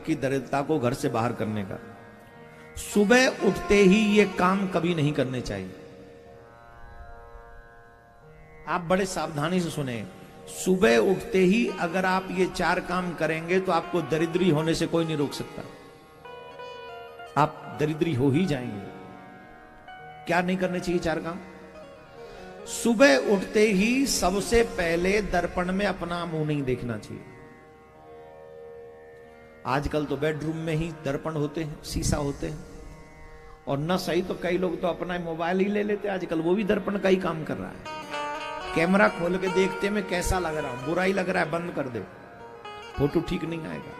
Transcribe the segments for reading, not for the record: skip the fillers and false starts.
की दरिद्रता को घर से बाहर करने का। सुबह उठते ही ये काम कभी नहीं करने चाहिए। आप बड़े सावधानी से सुने, सुबह उठते ही अगर आप ये 4 काम करेंगे तो आपको दरिद्री होने से कोई नहीं रोक सकता। आप दरिद्री हो ही जाएंगे। क्या नहीं करने चाहिए 4 काम? सुबह उठते ही सबसे पहले दर्पण में अपना मुंह नहीं देखना चाहिए। आजकल तो बेडरूम में ही दर्पण होते हैं, शीशा होते हैं, और न सही तो कई लोग तो अपना मोबाइल ही ले लेते हैं आजकल, वो भी दर्पण का ही काम कर रहा है। कैमरा खोल के देखते में कैसा लग रहा है, बुरा ही लग रहा है, बंद कर दे, फोटो ठीक नहीं आएगा।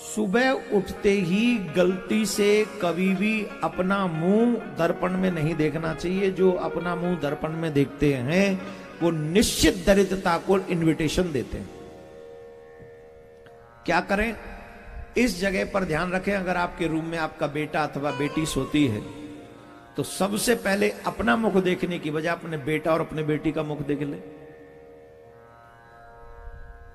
सुबह उठते ही गलती से कभी भी अपना मुंह दर्पण में नहीं देखना चाहिए। जो अपना मुंह दर्पण में देखते हैं वो निश्चित दरिद्रता को इनविटेशन देते हैं। क्या करें? इस जगह पर ध्यान रखें, अगर आपके रूम में आपका बेटा अथवा बेटी सोती है तो सबसे पहले अपना मुख देखने की बजाय अपने बेटा और अपने बेटी का मुख देख ले।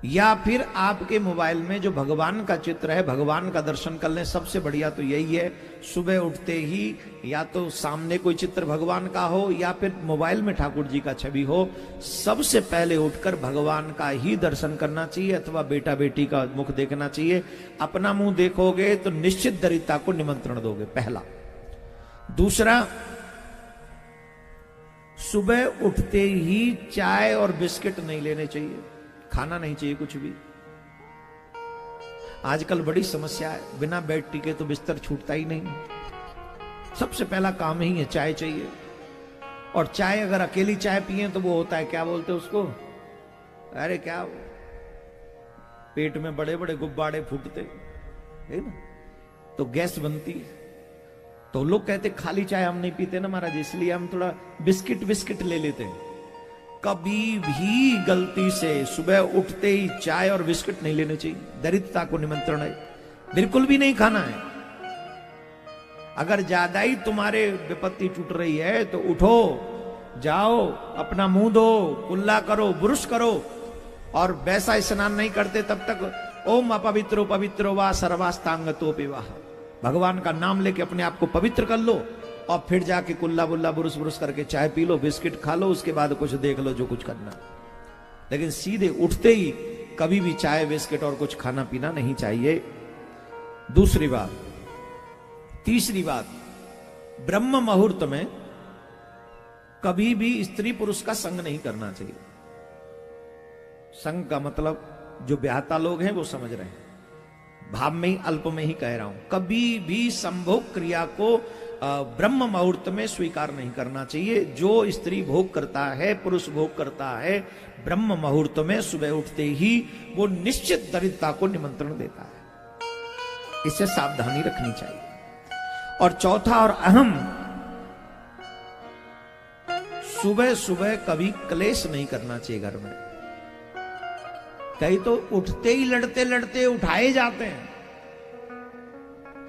या फिर आपके मोबाइल में जो भगवान का चित्र है, भगवान का दर्शन कर लें। सबसे बढ़िया तो यही है, सुबह उठते ही या तो सामने कोई चित्र भगवान का हो या फिर मोबाइल में ठाकुर जी का छवि हो, सबसे पहले उठकर भगवान का ही दर्शन करना चाहिए अथवा बेटा बेटी का मुख देखना चाहिए। अपना मुंह देखोगे तो निश्चित दरिद्रता को निमंत्रण दोगे, पहला। दूसरा, सुबह उठते ही चाय और बिस्किट नहीं लेने चाहिए, खाना नहीं चाहिए कुछ भी। आजकल बड़ी समस्या है, बिना बेड टिके तो बिस्तर छूटता ही नहीं। सबसे पहला काम ही है, चाय चाहिए। और चाय अगर अकेली चाय पिए तो वो होता है, क्या बोलते हैं उसको, अरे क्या, पेट में बड़े बड़े गुब्बारे फूटते है ना, तो गैस बनती है। तो लोग कहते खाली चाय हम नहीं पीते ना महाराज, इसलिए हम थोड़ा बिस्किट ले लेते हैं। कभी भी गलती से सुबह उठते ही चाय और बिस्किट नहीं लेने चाहिए, दरिद्रता को निमंत्रण है। बिल्कुल भी नहीं खाना है। अगर ज्यादा ही तुम्हारे विपत्ति टूट रही है तो उठो, जाओ, अपना मुंह धो, कुल्ला करो, ब्रुश करो, और वैसा स्नान नहीं करते तब तक ओम अपवित्रो पवित्रो वा सर्वास्तांगतो पिवाह, भगवान का नाम लेके अपने आप को पवित्र कर लो, और फिर जाके कुल्ला बुल्ला बुरुस बुरुस करके चाय पी लो, बिस्किट खा लो, उसके बाद कुछ देख लो जो कुछ करना। लेकिन सीधे उठते ही कभी भी चाय बिस्किट और कुछ खाना पीना नहीं चाहिए। दूसरी बात। तीसरी बात, ब्रह्म मुहूर्त में कभी भी स्त्री पुरुष का संग नहीं करना चाहिए। संग का मतलब जो ब्याहता लोग हैं वो समझ रहे हैं, भाव में ही अल्प में ही कह रहा हूं। कभी भी संभोग क्रिया को ब्रह्म मुहूर्त में स्वीकार नहीं करना चाहिए। जो स्त्री भोग करता है, पुरुष भोग करता है ब्रह्म मुहूर्त में सुबह उठते ही, वो निश्चित दरिद्रता को निमंत्रण देता है। इससे सावधानी रखनी चाहिए। और चौथा और अहम, सुबह सुबह कभी क्लेश नहीं करना चाहिए घर में। कई तो उठते ही लड़ते लड़ते उठाए जाते हैं।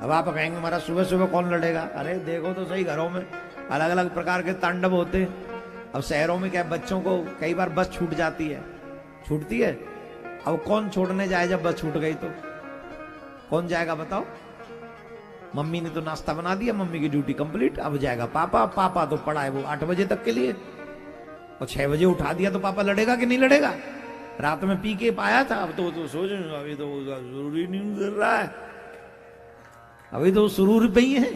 अब आप कहेंगे हमारा सुबह सुबह कौन लड़ेगा? अरे देखो तो सही, घरों में अलग अलग प्रकार के तांडव होते हैं। अब शहरों में क्या, बच्चों को कई बार बस छूट जाती है, छूटती है। अब कौन छोड़ने जाए जब बस छूट गई तो? कौन जाएगा बताओ? मम्मी ने तो नाश्ता बना दिया, मम्मी की ड्यूटी कंप्लीट, अब जाएगा पापा। पापा तो पड़ा है वो 8 बजे तक के लिए, और 6 बजे उठा दिया तो पापा लड़ेगा कि नहीं लड़ेगा? रात में पी के पाया था, अब तो सोच अभी तो जरूरी नहीं कर रहा है, अभी तो सुरूर पे ही है,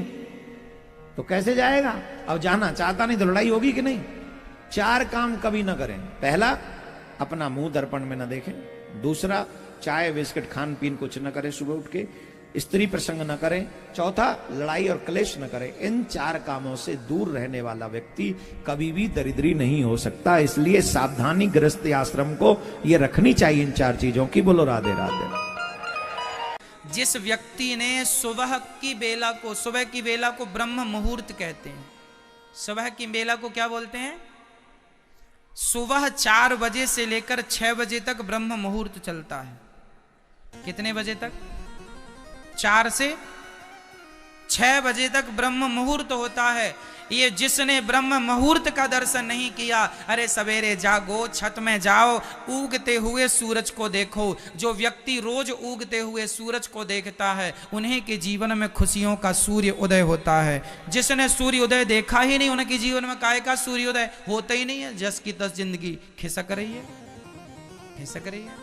तो कैसे जाएगा? अब जाना चाहता नहीं तो लड़ाई होगी कि नहीं? 4 काम कभी ना करें। पहला, अपना मुंह दर्पण में ना देखें। दूसरा, चाय बिस्किट खान पीन कुछ न करें सुबह उठ के। स्त्री प्रसंग न करें। चौथा, लड़ाई और क्लेश न करें। इन 4 कामों से दूर रहने वाला व्यक्ति कभी भी दरिद्री नहीं हो सकता। इसलिए सावधानी गृहस्थी आश्रम को ये रखनी चाहिए इन 4 चीजों की। बोलो राधे राधे। जिस व्यक्ति ने सुबह की बेला को ब्रह्म मुहूर्त कहते हैं। सुबह की बेला को क्या बोलते हैं? सुबह 4 बजे से लेकर 6 बजे तक ब्रह्म मुहूर्त चलता है। कितने बजे तक? 4 से 6 बजे तक ब्रह्म मुहूर्त होता है। ये जिसने ब्रह्म मुहूर्त का दर्शन नहीं किया, अरे सवेरे जागो, छत में जाओ, उगते हुए सूरज को देखो। जो व्यक्ति रोज उगते हुए सूरज को देखता है, उन्हीं के जीवन में खुशियों का सूर्य उदय होता है। जिसने सूर्य उदय देखा ही नहीं, उनके जीवन में काहे का सूर्योदय होता ही नहीं है। जस की तस जिंदगी खिसक रही है, खिसक रही है।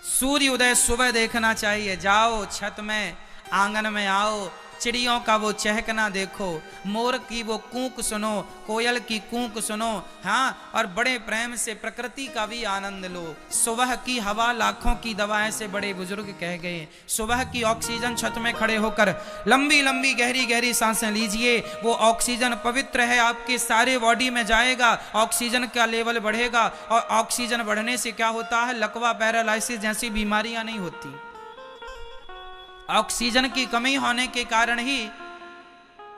सूर्य उदय सुबह देखना चाहिए। जाओ छत में, आंगन में आओ, चिड़ियों का वो चहकना देखो, मोर की वो कूक सुनो, कोयल की कूक सुनो, हाँ, और बड़े प्रेम से प्रकृति का भी आनंद लो। सुबह की हवा लाखों की दवा, ऐसे बड़े बुजुर्ग कह गए। सुबह की ऑक्सीजन, छत में खड़े होकर लंबी लंबी गहरी गहरी सांसें लीजिए। वो ऑक्सीजन पवित्र है, आपके सारे बॉडी में जाएगा, ऑक्सीजन का लेवल बढ़ेगा, और ऑक्सीजन बढ़ने से क्या होता है, लकवा, पैरालाइसिस जैसी बीमारियां नहीं होती। ऑक्सीजन की कमी होने के कारण ही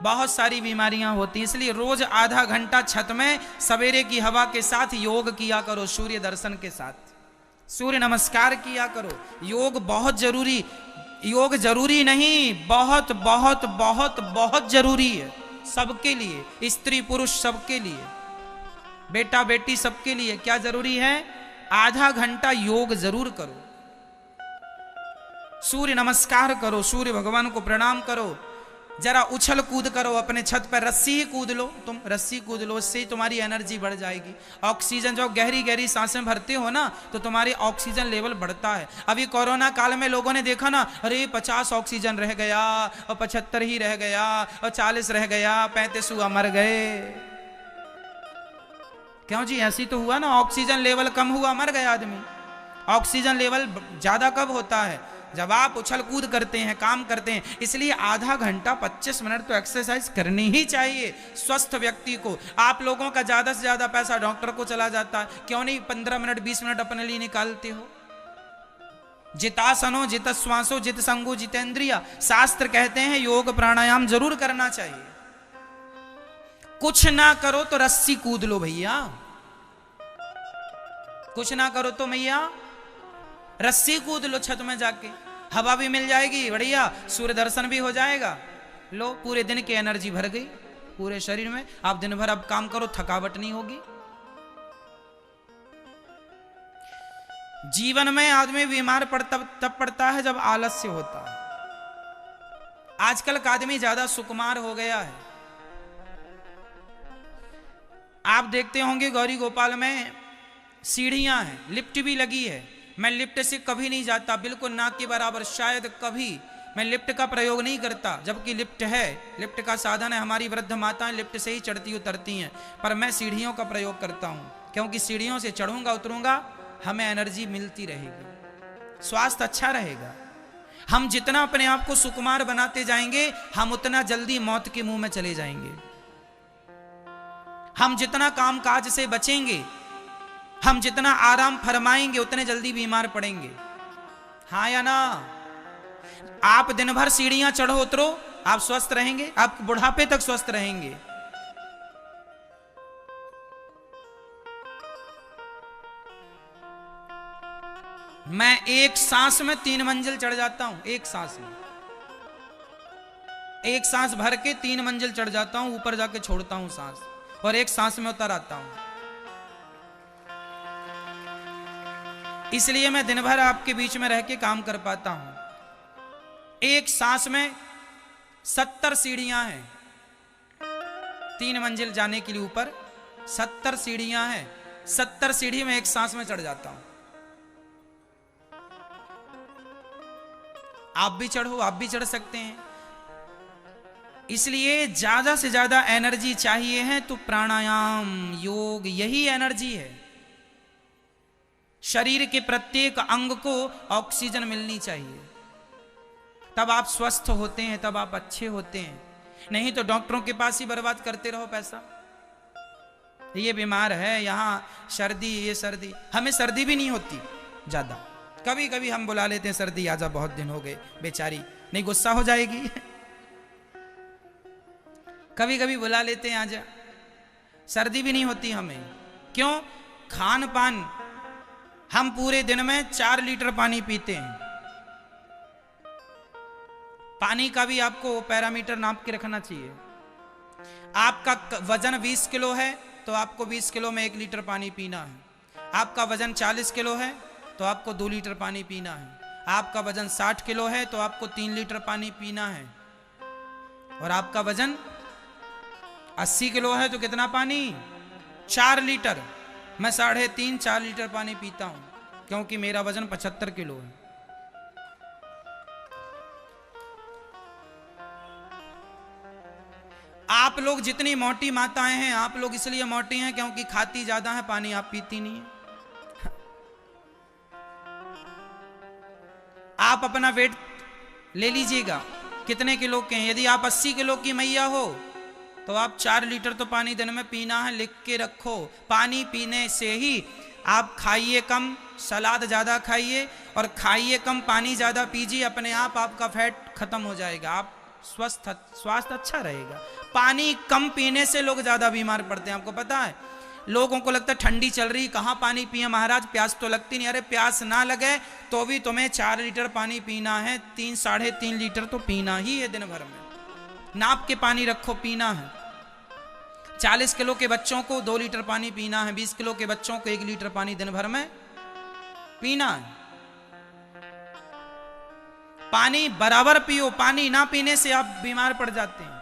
बहुत सारी बीमारियां होती। इसलिए रोज आधा घंटा छत में सवेरे की हवा के साथ योग किया करो, सूर्य दर्शन के साथ सूर्य नमस्कार किया करो। योग बहुत जरूरी, योग जरूरी नहीं, बहुत बहुत बहुत बहुत जरूरी है सबके लिए, स्त्री पुरुष सबके लिए, बेटा बेटी सबके लिए। क्या जरूरी है? आधा घंटा योग जरूर करो, सूर्य नमस्कार करो, सूर्य भगवान को प्रणाम करो, जरा उछल कूद करो, अपने छत पर रस्सी ही कूद लो, तुम रस्सी कूद लो, इससे तुम्हारी एनर्जी बढ़ जाएगी। ऑक्सीजन, जो गहरी गहरी सांसें भरते हो ना, तो तुम्हारी ऑक्सीजन लेवल बढ़ता है। अभी कोरोना काल में लोगों ने देखा ना, अरे 50 ऑक्सीजन रह गया, और 75 ही रह गया, और 40 रह गया, 35 हुआ, मर गए। क्यों जी? ऐसी तो हुआ ना, ऑक्सीजन लेवल कम हुआ, मर गया आदमी। ऑक्सीजन लेवल ज्यादा कब होता है? जब आप उछल कूद करते हैं, काम करते हैं। इसलिए आधा घंटा 25 मिनट तो एक्सरसाइज करनी ही चाहिए स्वस्थ व्यक्ति को। आप लोगों का ज्यादा से ज्यादा पैसा डॉक्टर को चला जाता है, क्यों नहीं 15 मिनट 20 मिनट अपने लिए निकालते हो? जितासनो जित श्वासो जित संगो जितेंद्रिया, शास्त्र कहते हैं योग प्राणायाम जरूर करना चाहिए। कुछ ना करो तो रस्सी कूद लो भैया, कुछ ना करो तो भैया रस्सी कूद लो, छत में जाके हवा भी मिल जाएगी बढ़िया, सूर्य दर्शन भी हो जाएगा। लो, पूरे दिन की एनर्जी भर गई पूरे शरीर में। आप दिन भर अब काम करो, थकावट नहीं होगी। जीवन में आदमी बीमार तब पड़ता है जब आलस्य होता है। आजकल का आदमी ज्यादा सुकुमार हो गया है। आप देखते होंगे गौरी गोपाल में सीढ़ियां हैं, लिफ्ट भी लगी है। मैं लिफ्ट से कभी नहीं जाता, बिल्कुल ना के बराबर, शायद कभी मैं लिफ्ट का प्रयोग नहीं करता, जबकि लिफ्ट है, लिफ्ट का साधन है। हमारी वृद्ध माताएं लिफ्ट से ही चढ़ती उतरती हैं, पर मैं सीढ़ियों का प्रयोग करता हूं, क्योंकि सीढ़ियों से चढ़ूंगा उतरूंगा, हमें एनर्जी मिलती रहेगी, स्वास्थ्य अच्छा रहेगा। हम जितना अपने आप को सुकुमार बनाते जाएंगे, हम उतना जल्दी मौत के मुंह में चले जाएंगे। हम जितना काम काज से बचेंगे, हम जितना आराम फरमाएंगे, उतने जल्दी बीमार पड़ेंगे। हाँ या ना? आप दिन भर सीढ़ियां चढ़ो उतरो, आप स्वस्थ रहेंगे, आप बुढ़ापे तक स्वस्थ रहेंगे। मैं एक सांस में 3 मंजिल चढ़ जाता हूं, एक सांस में, एक सांस भर के 3 मंजिल चढ़ जाता हूं, ऊपर जाके छोड़ता हूं सांस, और एक सांस में उतर आता हूं। इसलिए मैं दिन भर आपके बीच में रह के काम कर पाता हूं। एक सांस में 70 सीढ़ियां हैं, 3 मंजिल जाने के लिए ऊपर 70 सीढ़ियां हैं। 70 सीढ़ी में एक सांस में चढ़ जाता हूं। आप भी चढ़ो, आप भी चढ़ सकते हैं। इसलिए ज्यादा से ज्यादा एनर्जी चाहिए है तो प्राणायाम, योग, यही एनर्जी है। शरीर के प्रत्येक अंग को ऑक्सीजन मिलनी चाहिए, तब आप स्वस्थ होते हैं, तब आप अच्छे होते हैं। नहीं तो डॉक्टरों के पास ही बर्बाद करते रहो पैसा। ये बीमार है, यहां सर्दी, ये सर्दी, हमें सर्दी भी नहीं होती ज्यादा। कभी कभी हम बुला लेते हैं, सर्दी आजा, बहुत दिन हो गए, बेचारी नहीं गुस्सा हो जाएगी। कभी कभी बुला लेते हैं, आजा। सर्दी भी नहीं होती हमें। क्यों? खान पान, हम पूरे दिन में 4 लीटर पानी पीते हैं। पानी का भी आपको पैरामीटर नाप के रखना चाहिए। आपका वजन 20 किलो है तो आपको 20 किलो में 1 लीटर पानी पीना है। आपका वजन 40 किलो है तो आपको 2 लीटर पानी पीना है। आपका वजन 60 किलो है तो आपको 3 लीटर पानी पीना है। और आपका वजन 80 किलो है तो कितना पानी? 4 लीटर। मैं 3.5-4 लीटर पानी पीता हूं क्योंकि मेरा वजन 75 किलो है। आप लोग जितनी मोटी माताएं हैं, आप लोग इसलिए मोटी हैं क्योंकि खाती ज्यादा है, पानी आप पीती नहीं है। आप अपना वेट ले लीजिएगा कितने किलो के हैं। यदि आप 80 किलो की मैया हो तो आप 4 लीटर तो पानी दिन में पीना है, लिख के रखो। पानी पीने से ही आप खाइए कम, सलाद ज्यादा खाइए और खाइए कम, पानी ज्यादा पीजिए, अपने आप आपका फैट खत्म हो जाएगा, आप स्वास्थ्य अच्छा रहेगा। पानी कम पीने से लोग ज्यादा बीमार पड़ते हैं। आपको पता है, लोगों को लगता है ठंडी चल रही कहां पानी पिए महाराज, प्यास तो लगती नहीं। अरे प्यास ना लगे तो भी तुम्हें 4 लीटर पानी पीना है, 3-3.5 लीटर तो पीना ही है दिन भर में। नाप के पानी रखो, पीना है। 40 किलो के बच्चों को 2 लीटर पानी पीना है, 20 किलो के बच्चों को 1 लीटर पानी दिन भर में पीना है। पानी बराबर पियो, पानी ना पीने से आप बीमार पड़ जाते हैं।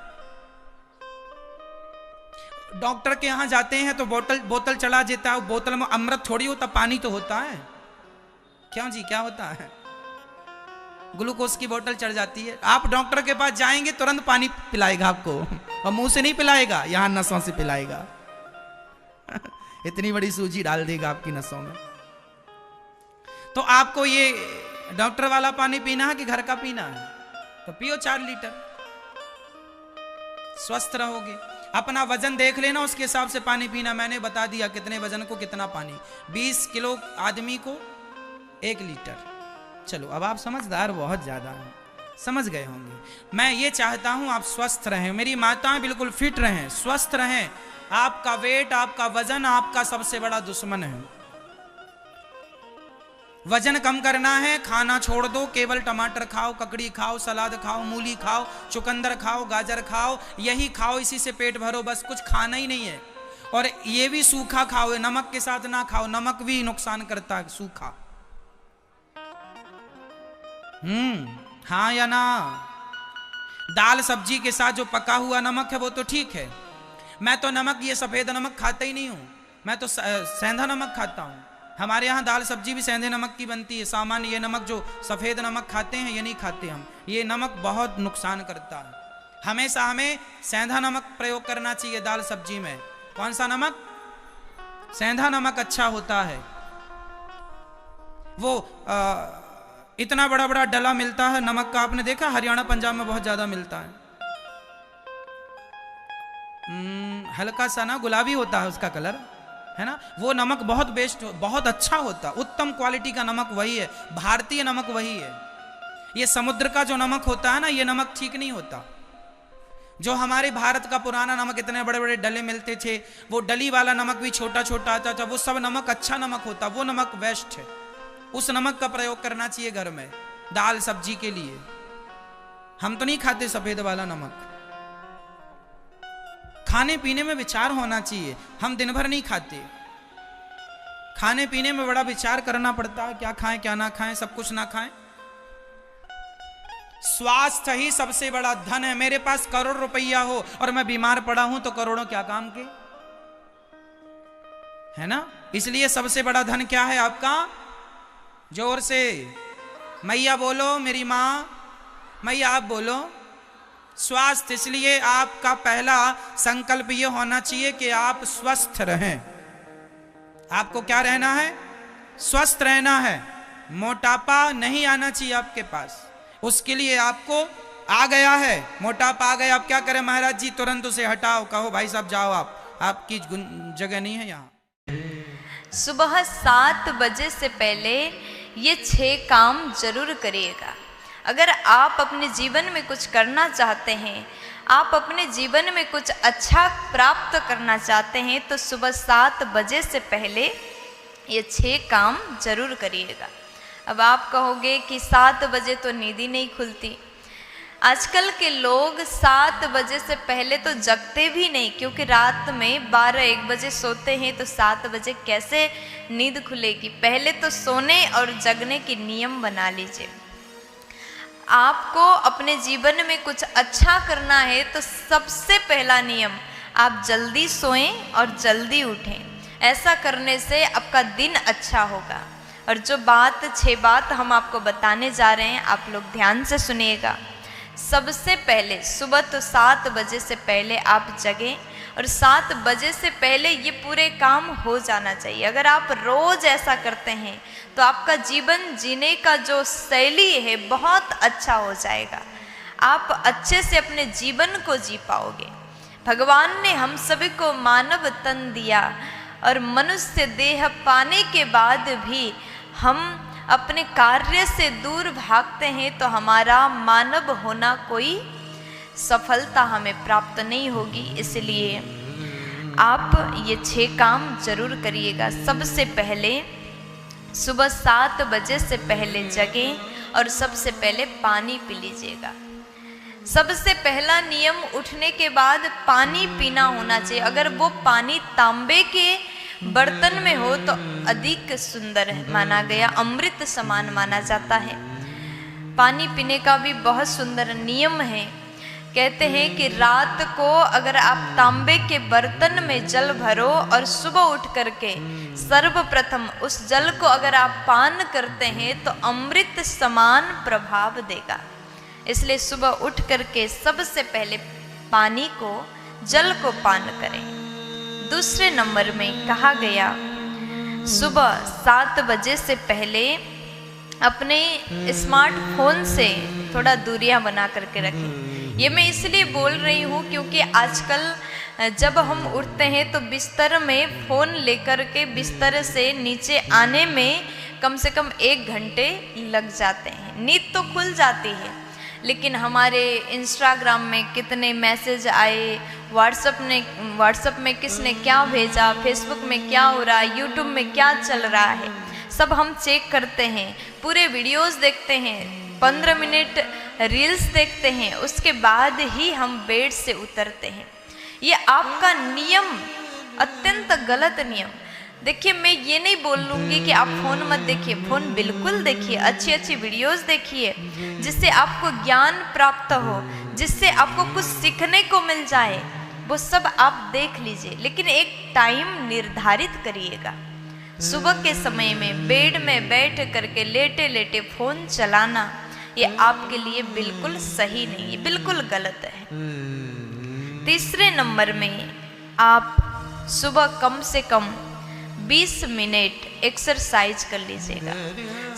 डॉक्टर के यहां जाते हैं तो बोतल चला देता है, बोतल में अमृत थोड़ी होता, पानी तो होता है। क्यों जी, क्या होता है? ग्लूकोज की बोतल चढ़ जाती है। आप डॉक्टर के पास जाएंगे तुरंत पानी पिलाएगा आपको, और मुंह से नहीं पिलाएगा, यहां नसों से पिलाएगा। इतनी बड़ी सूजी डाल देगा आपकी नसों में। तो आपको ये डॉक्टर वाला पानी पीना है कि घर का पीना है? तो पियो 4 लीटर, स्वस्थ रहोगे। अपना वजन देख लेना, उसके हिसाब से पानी पीना। मैंने बता दिया कितने वजन को कितना पानी। 20 किलो आदमी को 1 लीटर। चलो अब आप समझदार बहुत ज्यादा हैं, समझ गए होंगे। मैं ये चाहता हूं आप स्वस्थ रहें, मेरी माताएं बिल्कुल फिट रहें, स्वस्थ रहें। आपका वेट, आपका वजन आपका सबसे बड़ा दुश्मन है। वजन कम करना है, खाना छोड़ दो, केवल टमाटर खाओ, ककड़ी खाओ, सलाद खाओ, मूली खाओ, चुकंदर खाओ, गाजर खाओ, यही खाओ, इसी से पेट भरो, बस कुछ खाना ही नहीं है। और ये भी सूखा खाओ, नमक के साथ ना खाओ, नमक भी नुकसान करता है सूखा। हाँ या ना? दाल सब्जी के साथ जो पका हुआ नमक है वो तो ठीक है। मैं तो नमक, ये सफेद नमक खाता ही नहीं हूं, मैं तो सेंधा नमक खाता हूं। हमारे यहाँ दाल सब्जी भी सेंधे नमक की बनती है। सामान्य ये नमक जो सफेद नमक खाते हैं ये नहीं खाते हम, ये नमक बहुत नुकसान करता है। हमेशा हमें सेंधा नमक प्रयोग करना चाहिए दाल सब्जी में। कौन सा नमक? सेंधा नमक अच्छा होता है। वो इतना बड़ा बड़ा डला मिलता है नमक का, आपने देखा? हरियाणा पंजाब में बहुत ज्यादा मिलता है। हल्का सा ना गुलाबी होता है उसका कलर, है ना? वो नमक बहुत बेस्ट, बहुत अच्छा होता, उत्तम क्वालिटी का नमक वही है, भारतीय नमक वही है। ये समुद्र का जो नमक होता है ना, ये नमक ठीक नहीं होता। जो हमारे भारत का पुराना नमक, इतने बड़े बड़े डले मिलते थे, वो डली वाला नमक भी छोटा छोटा आता था, वो सब नमक अच्छा नमक होता, वो नमक बेस्ट है। उस नमक का प्रयोग करना चाहिए घर में दाल सब्जी के लिए। हम तो नहीं खाते सफेद वाला नमक। खाने पीने में विचार होना चाहिए। हम दिन भर नहीं खाते, खाने पीने में बड़ा विचार करना पड़ता है, क्या खाएं क्या ना खाएं, सब कुछ ना खाएं। स्वास्थ्य ही सबसे बड़ा धन है। मेरे पास करोड़ रुपया हो और मैं बीमार पड़ा हूं तो करोड़ों क्या काम के, है ना? इसलिए सबसे बड़ा धन क्या है आपका? जोर से मैया बोलो, मेरी मां, मैया आप बोलो। स्वास्थ्य। इसलिए आपका पहला संकल्प यह होना चाहिए कि आप स्वस्थ रहें। आपको क्या रहना है? स्वस्थ रहना है। मोटापा नहीं आना चाहिए आपके पास। उसके लिए आपको आ गया है, मोटापा आ गया, आप क्या करें महाराज जी? तुरंत उसे हटाओ, कहो भाई साहब जाओ, आपकी जगह नहीं है यहाँ। सुबह 7 बजे से पहले ये 6 काम जरूर करिएगा। अगर आप अपने जीवन में कुछ करना चाहते हैं, आप अपने जीवन में कुछ अच्छा प्राप्त करना चाहते हैं, तो सुबह 7 बजे से पहले ये 6 काम जरूर करिएगा। अब आप कहोगे कि 7 बजे तो नींद ही नहीं खुलती। आजकल के लोग 7 बजे से पहले तो जगते भी नहीं, क्योंकि रात में 12-1 बजे सोते हैं तो 7 बजे कैसे नींद खुलेगी। पहले तो सोने और जगने की नियम बना लीजिए। आपको अपने जीवन में कुछ अच्छा करना है तो सबसे पहला नियम, आप जल्दी सोएं और जल्दी उठें। ऐसा करने से आपका दिन अच्छा होगा। और जो 6 बात हम आपको बताने जा रहे हैं, आप लोग ध्यान से सुनिएगा। सबसे पहले सुबह तो 7 बजे से पहले आप जगें और 7 बजे से पहले ये पूरे काम हो जाना चाहिए। अगर आप रोज ऐसा करते हैं तो आपका जीवन जीने का जो शैली है बहुत अच्छा हो जाएगा। आप अच्छे से अपने जीवन को जी पाओगे। भगवान ने हम सभी को मानव तन दिया और मनुष्य देह पाने के बाद भी हम अपने कार्य से दूर भागते हैं तो हमारा मानव होना कोई सफलता हमें प्राप्त नहीं होगी। इसलिए आप ये 6 काम जरूर करिएगा। सबसे पहले सुबह 7 बजे से पहले जगें और सबसे पहले पानी पी लीजिएगा। सबसे पहला नियम उठने के बाद पानी पीना होना चाहिए। अगर वो पानी तांबे के बर्तन में हो तो अधिक सुंदर माना गया, अमृत समान माना जाता है। पानी पीने का भी बहुत सुंदर नियम है। कहते हैं कि रात को अगर आप तांबे के बर्तन में जल भरो और सुबह उठ करके सर्वप्रथम उस जल को अगर आप पान करते हैं तो अमृत समान प्रभाव देगा। इसलिए सुबह उठ करके सबसे पहले पानी को, जल को पान करें। दूसरे नंबर में कहा गया सुबह 7 बजे से पहले अपने स्मार्टफोन से थोड़ा दूरियां बना करके रखें। ये मैं इसलिए बोल रही हूँ क्योंकि आजकल जब हम उठते हैं तो बिस्तर में फ़ोन लेकर के बिस्तर से नीचे आने में कम से कम 1 घंटे लग जाते हैं। नींद तो खुल जाती है, लेकिन हमारे इंस्टाग्राम में कितने मैसेज आए, व्हाट्सएप में किसने क्या भेजा, फेसबुक में क्या हो रहा है, यूट्यूब में क्या चल रहा है, सब हम चेक करते हैं। पूरे वीडियोस देखते हैं, 15 मिनट रील्स देखते हैं, उसके बाद ही हम बेड से उतरते हैं। ये आपका नियम अत्यंत गलत नियम। देखिए, मैं ये नहीं बोल लूँगी कि आप फ़ोन मत देखिए, फ़ोन बिल्कुल देखिए, अच्छी अच्छी वीडियोस देखिए जिससे आपको ज्ञान प्राप्त हो, जिससे आपको कुछ सीखने को मिल जाए, वो सब आप देख लीजिए। लेकिन एक टाइम निर्धारित करिएगा। सुबह के समय में बेड में बैठ करके लेटे लेटे फ़ोन चलाना ये आपके लिए बिल्कुल सही नहीं है, बिल्कुल गलत है। तीसरे नंबर में आप सुबह कम से कम 20 मिनट एक्सरसाइज कर लीजिएगा।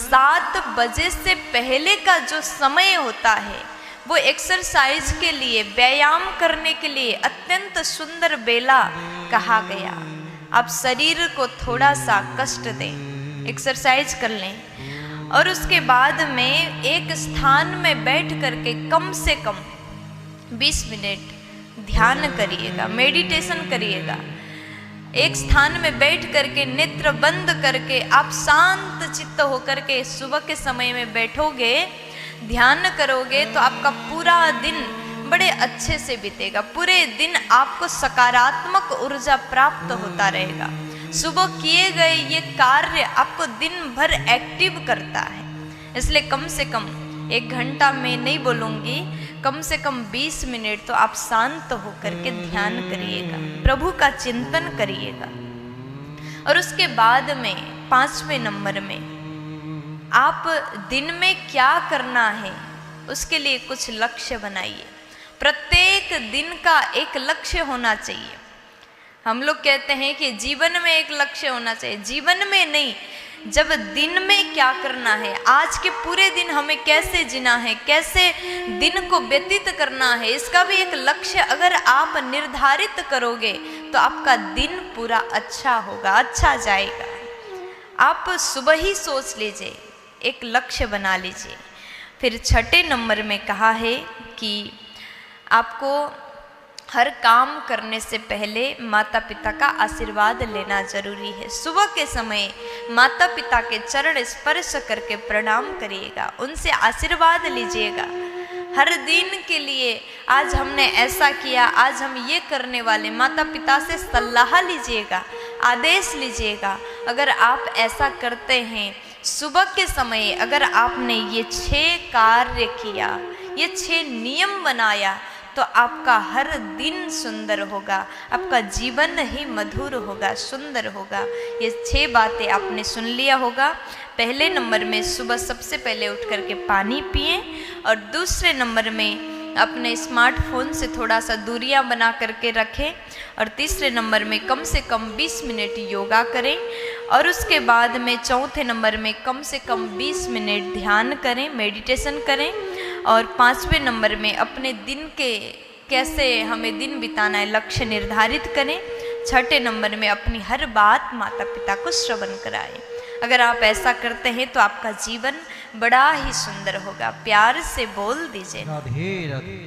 7 बजे से पहले का जो समय होता है वो एक्सरसाइज के लिए, व्यायाम करने के लिए अत्यंत सुंदर बेला कहा गया। आप शरीर को थोड़ा सा कष्ट दें, एक्सरसाइज कर लें और उसके बाद में एक स्थान में बैठ करके कम से कम 20 मिनट ध्यान करिएगा, मेडिटेशन करिएगा। एक स्थान में बैठ करके नेत्र बंद करके आप शांत चित्त होकर के सुबह के समय में बैठोगे, ध्यान करोगे तो आपका पूरा दिन बड़े अच्छे से बीतेगा। पूरे दिन आपको सकारात्मक ऊर्जा प्राप्त होता रहेगा। सुबह किए गए ये कार्य आपको दिन भर एक्टिव करता है। इसलिए कम से कम 1 घंटा में नहीं बोलूँगी, कम से कम 20 मिनट तो आप शांत होकर के ध्यान करिएगा, प्रभु का चिंतन करिएगा। और उसके बाद में 5वें नंबर में आप दिन में क्या करना है उसके लिए कुछ लक्ष्य बनाइए। प्रत्येक दिन का एक लक्ष्य होना चाहिए। हम लोग कहते हैं कि जीवन में एक लक्ष्य होना चाहिए, जीवन में नहीं, जब दिन में क्या करना है, आज के पूरे दिन हमें कैसे जीना है, कैसे दिन को व्यतीत करना है, इसका भी एक लक्ष्य अगर आप निर्धारित करोगे तो आपका दिन पूरा अच्छा होगा, अच्छा जाएगा। आप सुबह ही सोच लीजिए, एक लक्ष्य बना लीजिए। फिर 6 नंबर में कहा है कि आपको हर काम करने से पहले माता पिता का आशीर्वाद लेना जरूरी है। सुबह के समय माता पिता के चरण स्पर्श करके प्रणाम करिएगा, उनसे आशीर्वाद लीजिएगा। हर दिन के लिए आज हमने ऐसा किया, आज हम ये करने वाले, माता पिता से सलाह लीजिएगा, आदेश लीजिएगा। अगर आप ऐसा करते हैं, सुबह के समय अगर आपने ये 6 कार्य किया, ये 6 नियम बनाया, तो आपका हर दिन सुंदर होगा, आपका जीवन ही मधुर होगा, सुंदर होगा। ये 6 बातें आपने सुन लिया होगा। पहले नंबर में सुबह सबसे पहले उठ करके पानी पिए, और दूसरे नंबर में अपने स्मार्टफोन से थोड़ा सा दूरियां बना करके रखें, और तीसरे नंबर में कम से कम 20 मिनट योगा करें, और उसके बाद में चौथे नंबर में कम से कम 20 मिनट ध्यान करें, मेडिटेशन करें, और 5वें नंबर में अपने दिन के कैसे हमें दिन बिताना है लक्ष्य निर्धारित करें। 6ठे नंबर में अपनी हर बात माता पिता को श्रवण कराएं। अगर आप ऐसा करते हैं तो आपका जीवन बड़ा ही सुंदर होगा। प्यार से बोल दीजिए। राधे राधे।